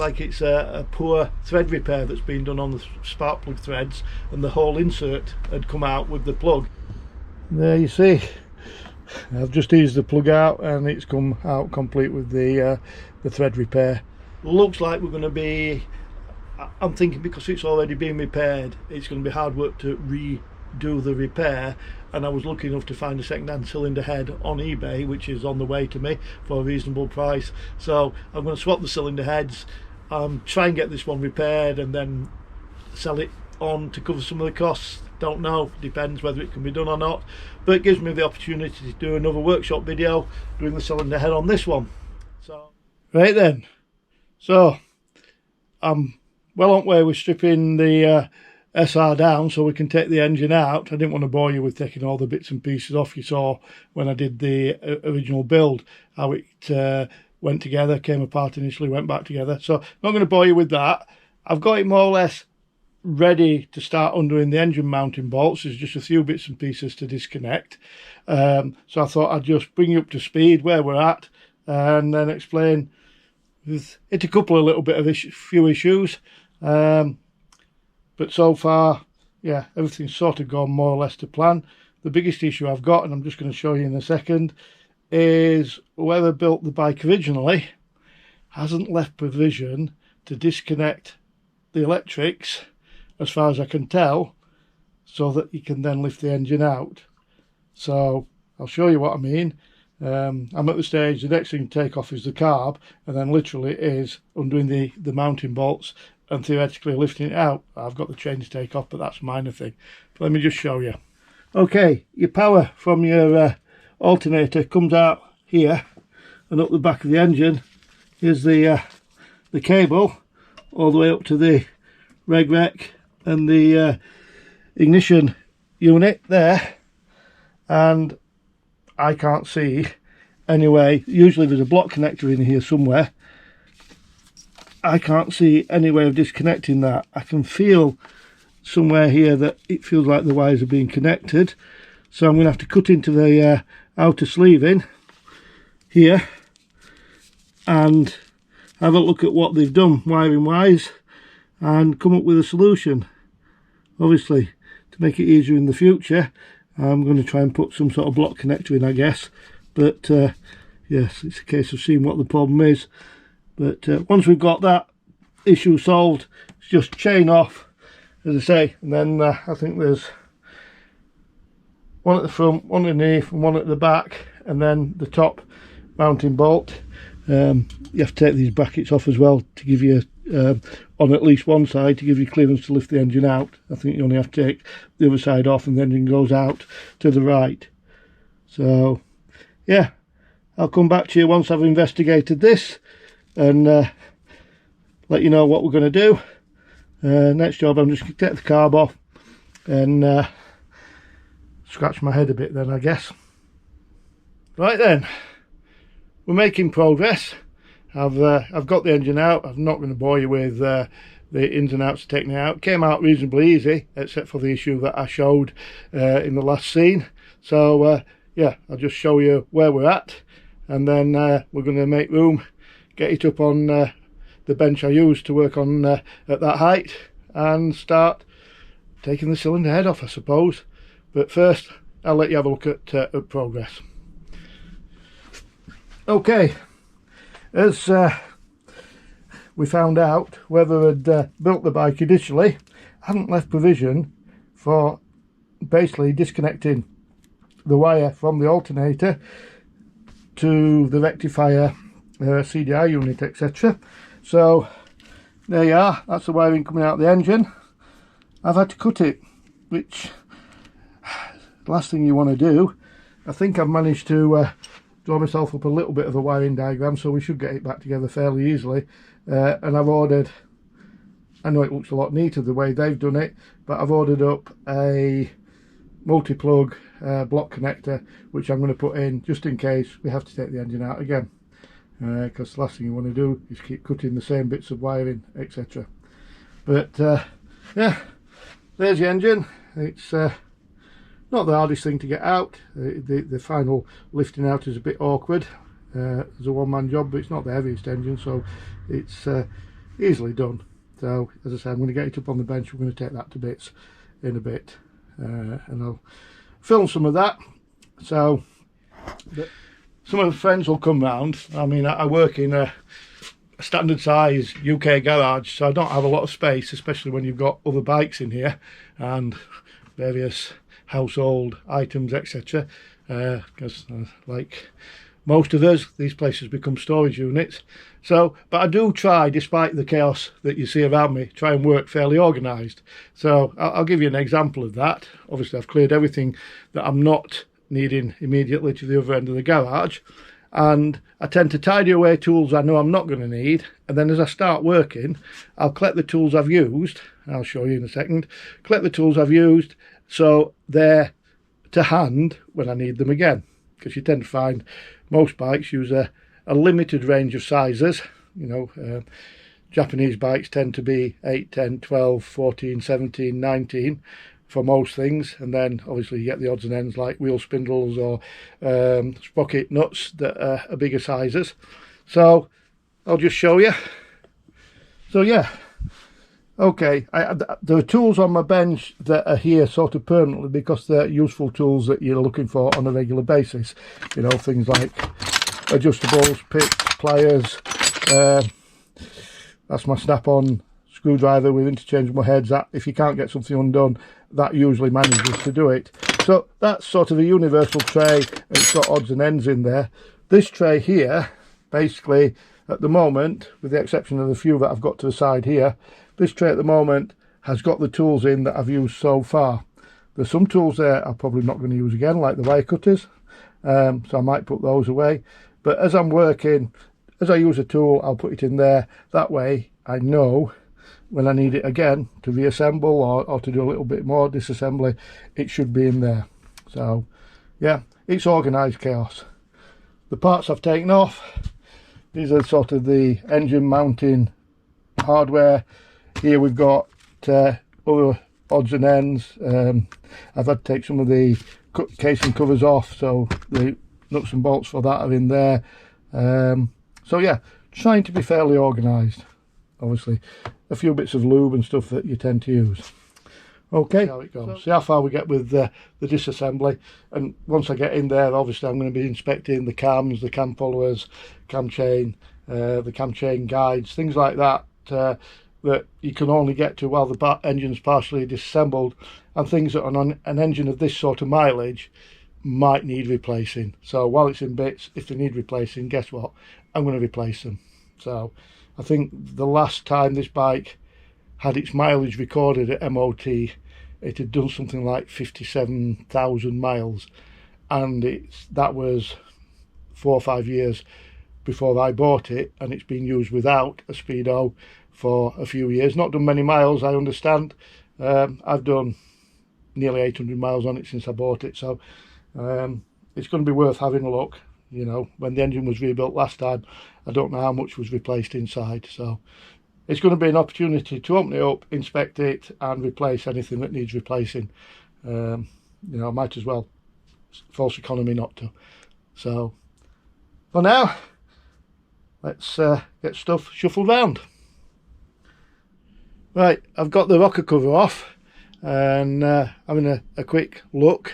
like it's a poor thread repair that's been done on the spark plug threads, and the whole insert had come out with the plug. There you see, I've just eased the plug out and it's come out complete with the thread repair. Looks like we're going to be, I'm thinking because it's already been repaired, it's going to be hard work to redo the repair, and I was lucky enough to find a second-hand cylinder head on eBay, which is on the way to me for a reasonable price. So I'm going to swap the cylinder heads, try and get this one repaired and then sell it on to cover some of the costs. Don't know, depends whether it can be done or not, but it gives me the opportunity to do another workshop video doing the cylinder head on this one. So right then, so I'm well on way with stripping the SR down so we can take the engine out. I didn't want to bore you with taking all the bits and pieces off. You saw when I did the original build how it went together, came apart initially, went back together. So I'm not going to bore you with that. I've got it more or less ready to start undoing the engine mounting bolts. There's just a few bits and pieces to disconnect. So I thought I'd just bring you up to speed where we're at and then explain. It's a couple of little bit of few issues. But so far, yeah, everything's sort of gone more or less to plan. The biggest issue I've got, and I'm just going to show you in a second, is whoever built the bike originally hasn't left provision to disconnect the electrics, as far as I can tell, so that you can then lift the engine out. So I'll show you what I mean. I'm at the stage, the next thing to take off is the carb, and then literally is undoing the mounting bolts and theoretically lifting it out. I've got the chain to take off, but that's a minor thing. But let me just show you. Okay, your power from your alternator comes out here and up the back of the engine. Here's the cable all the way up to the reg and the ignition unit there, and I can't see anyway. Usually there's a block connector in here somewhere. I can't see any way of disconnecting that. I can feel somewhere here that it feels like the wires are being connected, so I'm going to have to cut into the outer sleeving here and have a look at what they've done wiring wise and come up with a solution. Obviously, to make it easier in the future, I'm going to try and put some sort of block connector in, I guess. But yes, it's a case of seeing what the problem is. But once we've got that issue solved, it's just chain off, as I say, and then I think there's one at the front, one underneath and one at the back, and then the top mounting bolt. You have to take these brackets off as well to give you on at least one side to give you clearance to lift the engine out. I think you only have to take the other side off and the engine goes out to the right. So yeah, I'll come back to you once I've investigated this and let you know what we're going to do. Next job, I'm just going to take the carb off and scratch my head a bit then, I guess. Right then, we're making progress. I've got the engine out. I'm not going to bore you with the ins and outs of taking it out. It came out reasonably easy, except for the issue that I showed in the last scene. So yeah, I'll just show you where we're at, and then we're going to make room, get it up on the bench I used to work on at that height, and start taking the cylinder head off, I suppose. But first, I'll let you have a look at progress. Okay, as we found out, whoever had built the bike initially hadn't left provision for basically disconnecting the wire from the alternator to the rectifier, CDI unit, etc. So there you are, that's the wiring coming out of the engine. I've had to cut it, which the last thing you want to do. I think I've managed to draw myself up a little bit of a wiring diagram, so we should get it back together fairly easily. And I've ordered, I know it looks a lot neater the way they've done it, but I've ordered up a multi-plug block connector, which I'm going to put in just in case we have to take the engine out again, because the last thing you want to do is keep cutting the same bits of wiring, etc. But yeah, there's the engine. It's not the hardest thing to get out. The final lifting out is a bit awkward. It's a one-man job, but it's not the heaviest engine, so it's easily done. So as I said, I'm going to get it up on the bench. We're going to take that to bits in a bit, and I'll film some of that. So some of the friends will come round. I mean, I work in a standard size UK garage, so I don't have a lot of space, especially when you've got other bikes in here and various household items, etc. Because like most of us, these places become storage units. So, but I do try, despite the chaos that you see around me, try and work fairly organised. So I'll give you an example of that. Obviously I've cleared everything that I'm not needing immediately to the other end of the garage, and I tend to tidy away tools I know I'm not going to need, and then as I start working, I'll collect the tools I've used, I'll show you in a second, collect the tools I've used so they're to hand when I need them again, because you tend to find most bikes use a limited range of sizes. You know, Japanese bikes tend to be 8, 10, 12, 14, 17, 19 for most things, and then obviously you get the odds and ends like wheel spindles or sprocket nuts that are bigger sizes. So I'll just show you. So yeah, okay, there are tools on my bench that are here sort of permanently because they're useful tools that you're looking for on a regular basis. You know, things like adjustables, picks, pliers. That's my snap-on screwdriver with interchangeable heads. That if you can't get something undone, that usually manages to do it. So that's sort of a universal tray, and it's got odds and ends in there. This tray here, basically, at the moment, with the exception of the few that I've got to the side here, this tray at the moment has got the tools in that I've used so far. There's some tools there I'm probably not going to use again, like the wire cutters, so I might put those away. But as I'm working, as I use a tool, I'll put it in there. That way I know when I need it again to reassemble or to do a little bit more disassembly, it should be in there. So yeah, it's organised chaos. The parts I've taken off, these are sort of the engine mounting hardware. Here we've got other odds and ends. I've had to take some of the casing covers off, so the nuts and bolts for that are in there. So yeah, trying to be fairly organised. Obviously a few bits of lube and stuff that you tend to use. Okay, how it goes. See how far we get with the disassembly, and once I get in there, obviously I'm going to be inspecting the cams, the cam followers, cam chain, the cam chain guides, things like that, that you can only get to while the engine's partially disassembled, and things that on an engine of this sort of mileage might need replacing. So while it's in bits, if they need replacing, guess what, I'm going to replace them. So I think the last time this bike had its mileage recorded at MOT, it had done something like 57,000 miles, and that was 4 or 5 years before I bought it, and it's been used without a speedo for a few years. Not done many miles, I understand. I've done nearly 800 miles on it since I bought it, so it's going to be worth having a look. You know, when the engine was rebuilt last time, I don't know how much was replaced inside, so it's going to be an opportunity to open it up, inspect it, and replace anything that needs replacing. You know, I might as well, false economy not to. So for now, let's get stuff shuffled round. Right, I've got the rocker cover off and having a quick look,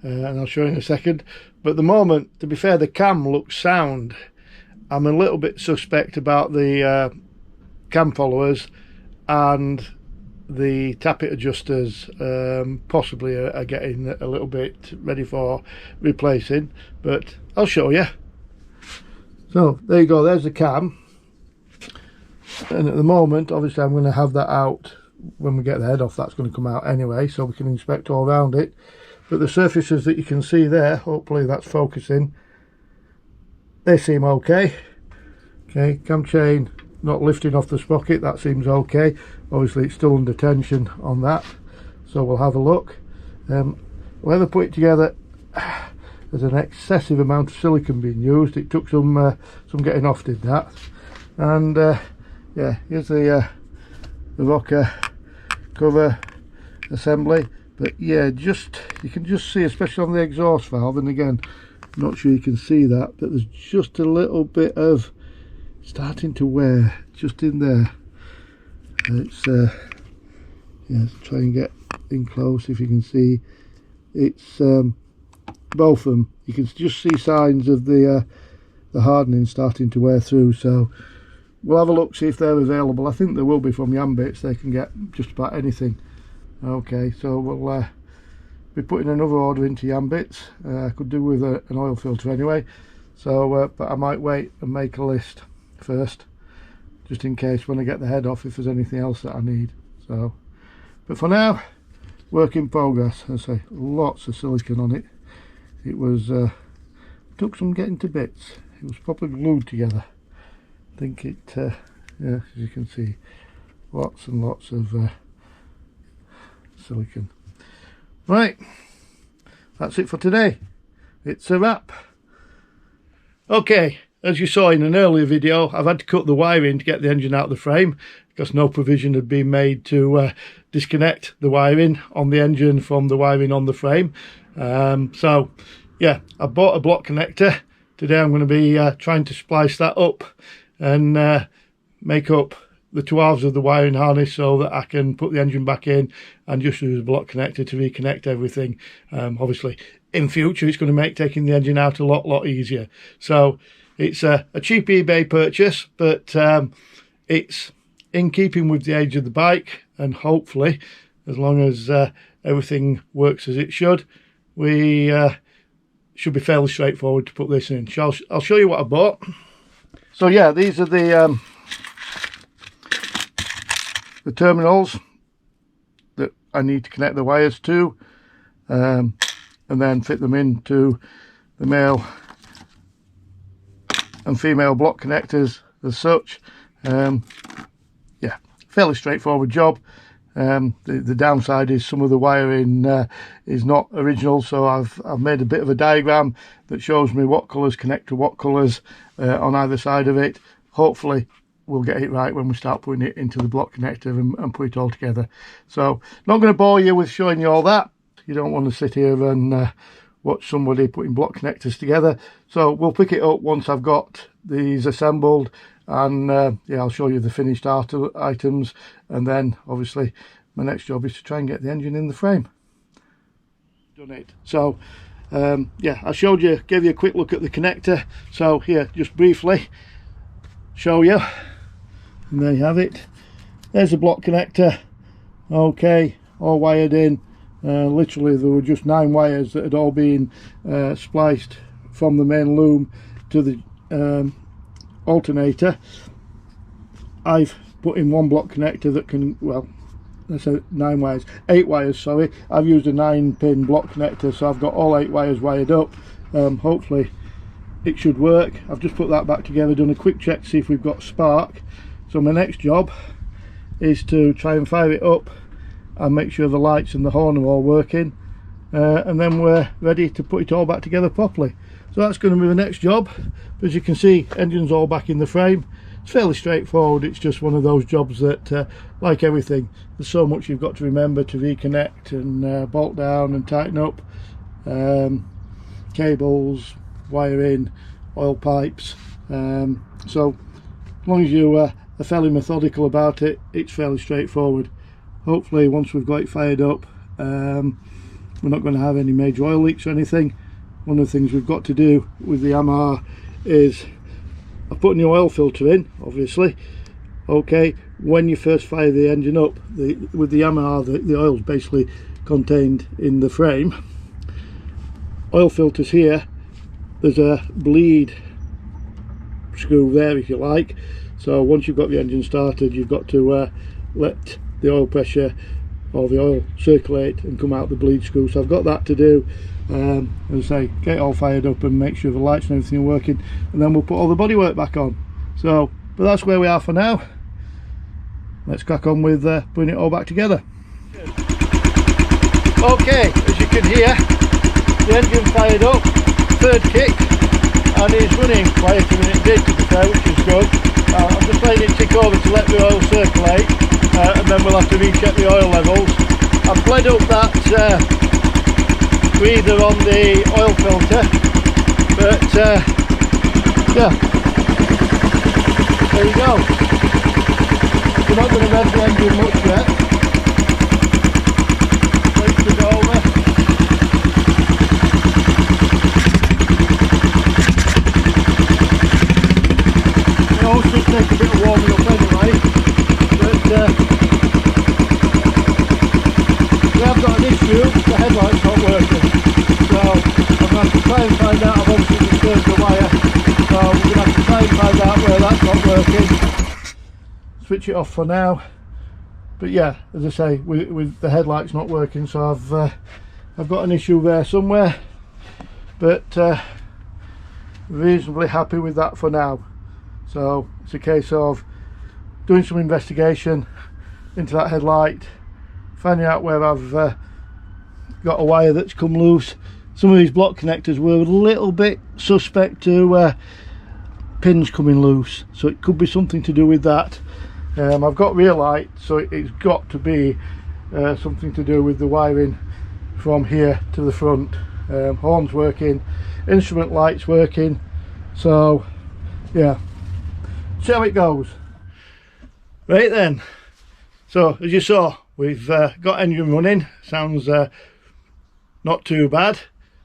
and I'll show you in a second. But at the moment, to be fair, the cam looks sound. I'm a little bit suspect about the cam followers and the tappet adjusters, possibly are getting a little bit ready for replacing, but I'll show you. So there you go, there's the cam, and at the moment obviously I'm going to have that out. When we get the head off, that's going to come out anyway, so we can inspect all around it. But the surfaces that you can see there, hopefully that's focusing, they seem okay. Okay, cam chain not lifting off the sprocket, that seems okay. Obviously it's still under tension on that, so we'll have a look. Whether put it together, there's an excessive amount of silicone being used. It took some getting off, did that. And yeah, here's the rocker cover assembly. But yeah, you can just see, especially on the exhaust valve, and again, I'm not sure you can see that, but there's just a little bit of starting to wear just in there. It's yeah, try and get in close if you can see. It's both of them. You can just see signs of the hardening starting to wear through. So we'll have a look, see if they're available. I think they will be from Yambits. They can get just about anything. Okay, so we'll be putting another order into Yambits. I could do with an oil filter anyway. So, but I might wait and make a list first, just in case when I get the head off, if there's anything else that I need. So, but for now, work in progress. I say lots of silicone on it. It was took some getting to bits. It was properly glued together. I think it, yeah, as you can see, lots and lots of silicone. Right, that's it for today. It's a wrap. Okay, as you saw in an earlier video, I've had to cut the wiring to get the engine out of the frame because no provision had been made to disconnect the wiring on the engine from the wiring on the frame. So yeah, I bought a block connector. Today I'm going to be trying to splice that up and make up the two halves of the wiring harness so that I can put the engine back in and just use a block connector to reconnect everything. Obviously in future it's going to make taking the engine out a lot easier. So it's a cheap eBay purchase, but it's in keeping with the age of the bike, and hopefully as long as everything works as it should, we should be fairly straightforward to put this in. So I'll show you what I bought. So yeah, these are the terminals that I need to connect the wires to, and then fit them into the male and female block connectors as such. Yeah, fairly straightforward job. The downside is some of the wiring is not original, so I've made a bit of a diagram that shows me what colours connect to what colours on either side of it. Hopefully we'll get it right when we start putting it into the block connector and put it all together. So not going to bore you with showing you all that. You don't want to sit here and watch somebody putting block connectors together. So we'll pick it up once I've got these assembled, and yeah, I'll show you the finished items, and then obviously my next job is to try and get the engine in the frame. Done it. So yeah, I showed you, gave you a quick look at the connector. So here, just briefly show you, and there you have it. There's a block connector. Okay, all wired in. Literally there were just 9 wires that had all been spliced from the main loom to the alternator. I've put in one block connector that can, well, that's 9 wires, 8 wires, sorry. I've used a 9-pin block connector, so I've got all 8 wires wired up. Hopefully it should work. I've just put that back together, done a quick check to see if we've got spark. So my next job is to try and fire it up and make sure the lights and the horn are all working, and then we're ready to put it all back together properly. So that's going to be the next job. As you can see, engine's all back in the frame. It's fairly straightforward. It's just one of those jobs that like everything, there's so much you've got to remember to reconnect and bolt down and tighten up, cables, wiring, oil pipes. So as long as you are fairly methodical about it, it's fairly straightforward. Hopefully once we've got it fired up, we're not going to have any major oil leaks or anything. One of the things we've got to do with the Yamaha is I've put a new oil filter in, obviously. Okay, when you first fire the engine up, with the Yamaha, the oil's basically contained in the frame. Oil filters here, there's a bleed screw there if you like. So once you've got the engine started, you've got to let the oil pressure or the oil circulate and come out the bleed screw. So I've got that to do. As I say, get it all fired up and make sure the lights and everything are working, and then we'll put all the bodywork back on. So, but that's where we are for now. Let's crack on with putting it all back together. Okay, as you can hear, the engine fired up, third kick, and it's running quieter than it did, to be fair, which is good. I'm just letting it tick over to let the oil circulate, and then we'll have to recheck the oil levels. I've bled up that breather on the oil filter, but yeah, there you go. not going to rev the engine much yet. Wait to go over. It also takes a bit of warming up anyway, but we have got an issue, the headlight's not working. So I'm going to have to try and find out. I've obviously disturbed the wire, so we're going to have to try and find out where that's not working. Switch it off for now. But yeah, as I say, with the headlights not working, so I've got an issue there somewhere. But reasonably happy with that for now. So it's a case of doing some investigation into that headlight, finding out where I've got a wire that's come loose. Some of these block connectors were a little bit suspect to pins coming loose, so it could be something to do with that. I've got rear light, so it's got to be something to do with the wiring from here to the front. Horns working, instrument lights working, so yeah, see how it goes. Right then, so as you saw, we've got engine running. Sounds not too bad.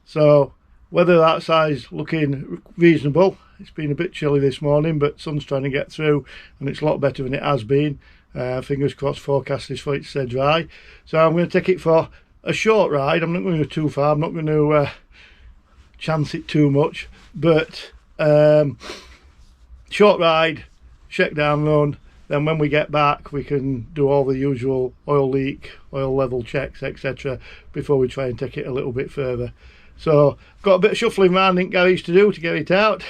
So weather outside's looking reasonable. It's been a bit chilly this morning, but sun's trying to get through and it's a lot better than it has been. Fingers crossed, forecast is for it to stay dry. So I'm going to take it for a short ride. I'm not going to go too far. I'm not going to chance it too much, but short ride, shakedown run. Then when we get back, we can do all the usual oil leak, oil level checks, etc. before we try and take it a little bit further. So got a bit of shuffling around in garage to do to get it out.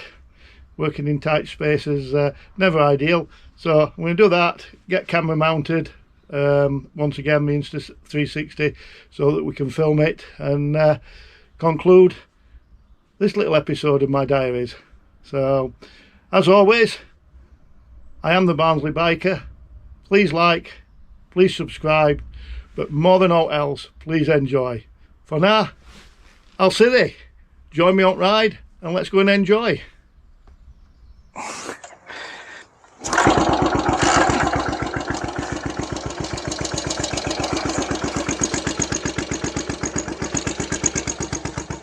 Working in tight spaces, never ideal. So I'm going to do that, get camera mounted, once again the Insta360, so that we can film it and conclude this little episode of my diaries. So as always, I am the Barnsley Biker. Please like, please subscribe, but more than all else, please enjoy. For now, I'll see thee. Join me on ride and let's go and enjoy.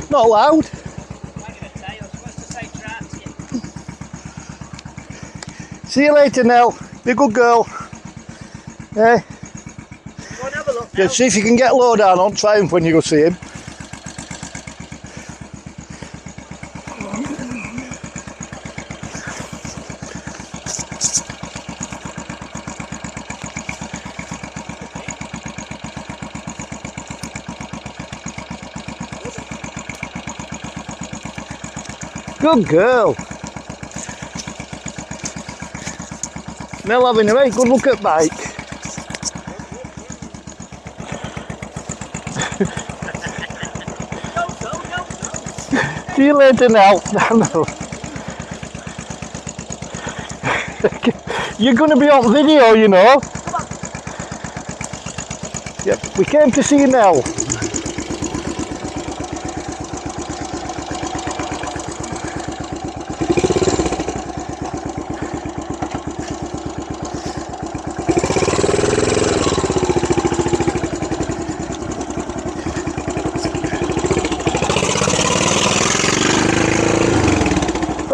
Not loud. See you later, Nell. Be a good girl. Eh? Go and have a look. Yeah, see if you can get low down on Triumph when you go see him. Good girl. Nell having a very good look at bike. See you later, Nell. No. You're going to be on video, you know. Come on. Yep, we came to see Nell.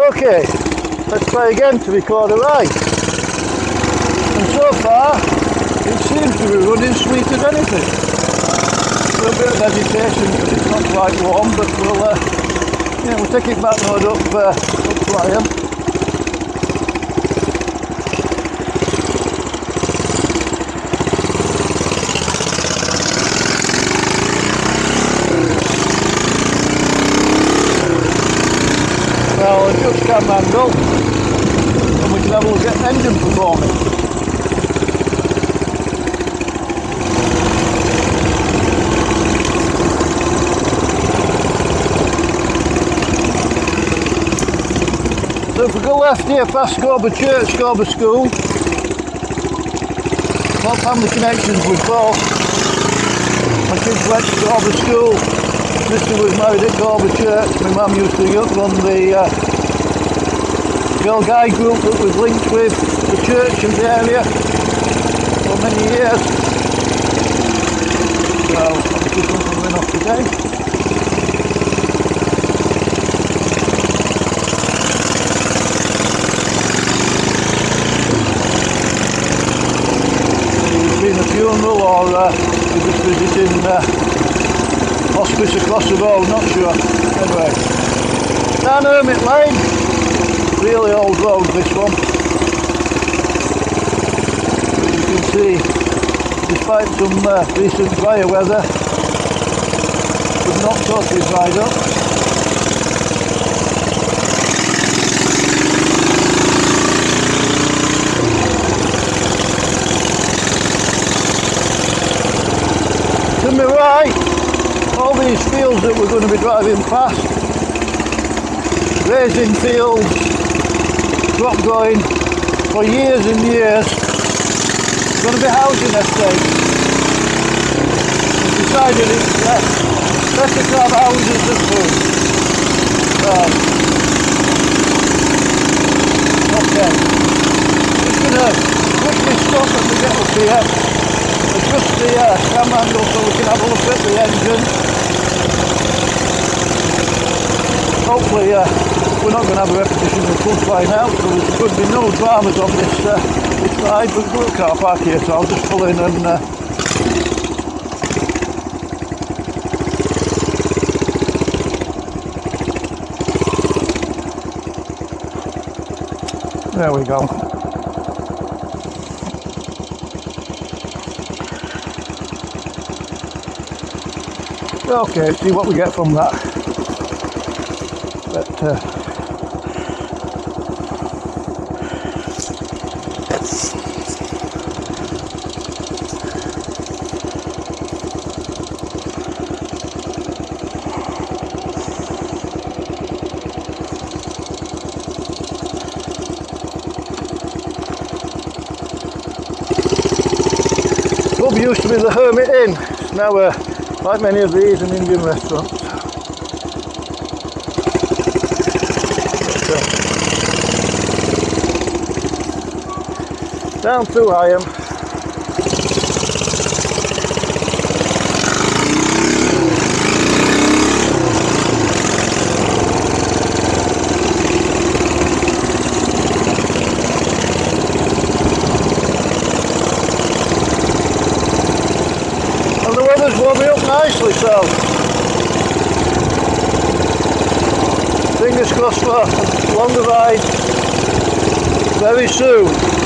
Okay, let's try again to record a ride. And so far, it seems to be running sweet as anything. A little bit of hesitation because it's not quite warm, but we'll take it back road up to I am. Well, adjust camera angle and we can have a look at engine performance. So if we go left here past Scorber Church, Scorber School, got family connections with both. My kids went to Scorber School. Mister was married at Scorber Church. My mum used to run the girl guide group that was linked with the church in the area. for many years. So obviously something went off today. It's been a funeral or you're just visiting hospice across the road, not sure. Anyway, down Hermit Lane, really old road this one. As you can see, despite some recent fire weather, we've not totally dried up. To my right, all these fields that we're going to be driving past, grazing fields, crop growing for years and years, going to be housing estates. We've decided it's better to have houses than food. Okay, just going to quickly stop when we get up here. Adjust the cam angle so we can have a look at the engine. Hopefully we're not going to have a repetition of the flood flying out, so there could be no dramas on this ride. We've got a car park here, so I'll just pull in and there we go. Okay, see what we get from that. But pub used to be the Hermit Inn. It's now like many of these, an Indian restaurant. Down through Higham. And the weather's warming up nicely, so fingers crossed for a longer ride very soon.